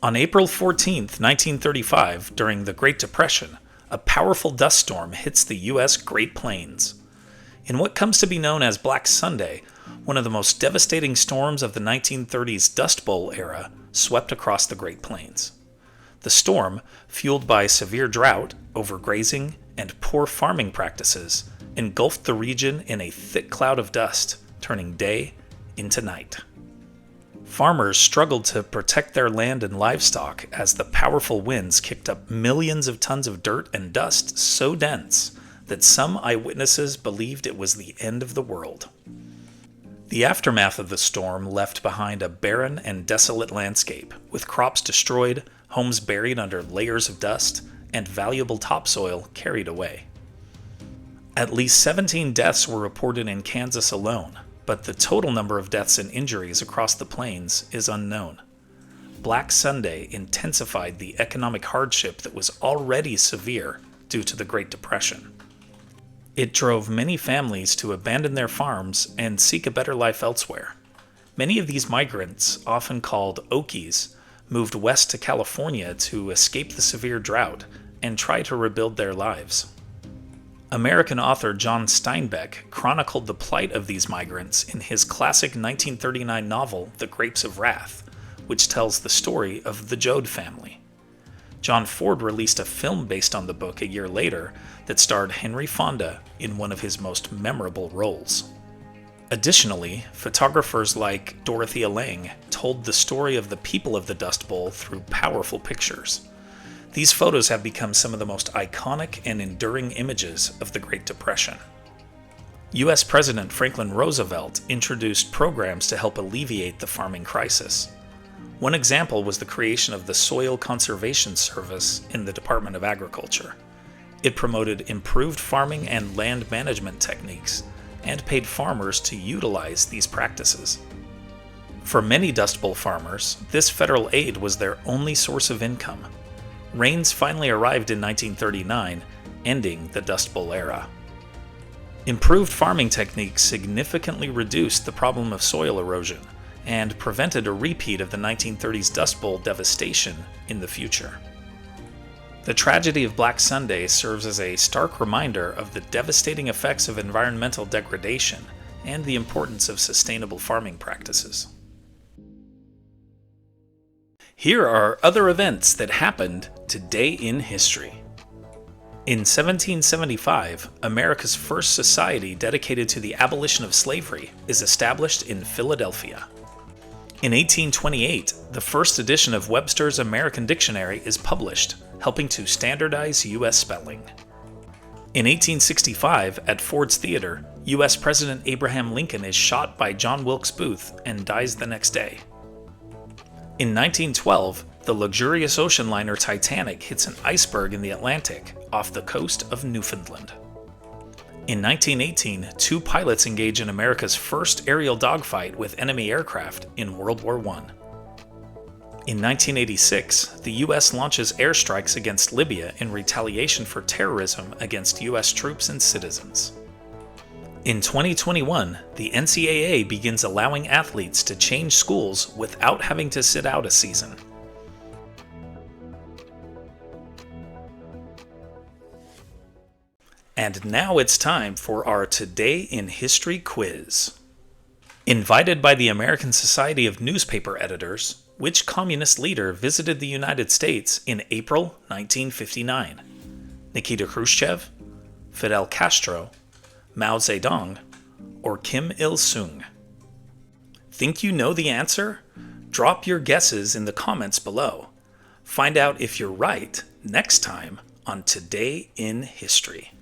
On April 14th, 1935, during the Great Depression, a powerful dust storm hits the U.S. Great Plains. In what comes to be known as Black Sunday, one of the most devastating storms of the 1930s Dust Bowl era swept across the Great Plains. The storm, fueled by severe drought, overgrazing, and poor farming practices, engulfed the region in a thick cloud of dust, turning day into night. Farmers struggled to protect their land and livestock as the powerful winds kicked up millions of tons of dirt and dust so dense that some eyewitnesses believed it was the end of the world. The aftermath of the storm left behind a barren and desolate landscape, with crops destroyed, homes buried under layers of dust, and valuable topsoil carried away. At least 17 deaths were reported in Kansas alone, but the total number of deaths and injuries across the plains is unknown. Black Sunday intensified the economic hardship that was already severe due to the Great Depression. It drove many families to abandon their farms and seek a better life elsewhere. Many of these migrants, often called Okies, moved west to California to escape the severe drought and try to rebuild their lives. American author John Steinbeck chronicled the plight of these migrants in his classic 1939 novel, The Grapes of Wrath, which tells the story of the Joad family. John Ford released a film based on the book a year later that starred Henry Fonda in one of his most memorable roles. Additionally, photographers like Dorothea Lange told the story of the people of the Dust Bowl through powerful pictures. These photos have become some of the most iconic and enduring images of the Great Depression. U.S. President Franklin Roosevelt introduced programs to help alleviate the farming crisis. One example was the creation of the Soil Conservation Service in the Department of Agriculture. It promoted improved farming and land management techniques and paid farmers to utilize these practices. For many Dust Bowl farmers, this federal aid was their only source of income. Rains finally arrived in 1939, ending the Dust Bowl era. Improved farming techniques significantly reduced the problem of soil erosion and prevented a repeat of the 1930s Dust Bowl devastation in the future. The tragedy of Black Sunday serves as a stark reminder of the devastating effects of environmental degradation and the importance of sustainable farming practices. Here are other events that happened today in history. In 1775, America's first society dedicated to the abolition of slavery is established in Philadelphia. In 1828, the first edition of Webster's American Dictionary is published, helping to standardize U.S. spelling. In 1865, at Ford's Theater, U.S. President Abraham Lincoln is shot by John Wilkes Booth and dies the next day. In 1912, the luxurious ocean liner Titanic hits an iceberg in the Atlantic off the coast of Newfoundland. In 1918, two pilots engage in America's first aerial dogfight with enemy aircraft in World War I. In 1986, the U.S. launches airstrikes against Libya in retaliation for terrorism against U.S. troops and citizens. In 2021, the NCAA begins allowing athletes to change schools without having to sit out a season. And now it's time for our Today in History quiz. Invited by the American Society of Newspaper Editors, which communist leader visited the United States in April 1959? Nikita Khrushchev, Fidel Castro, Mao Zedong, or Kim Il-sung? Think you know the answer? Drop your guesses in the comments below. Find out if you're right next time on Today in History.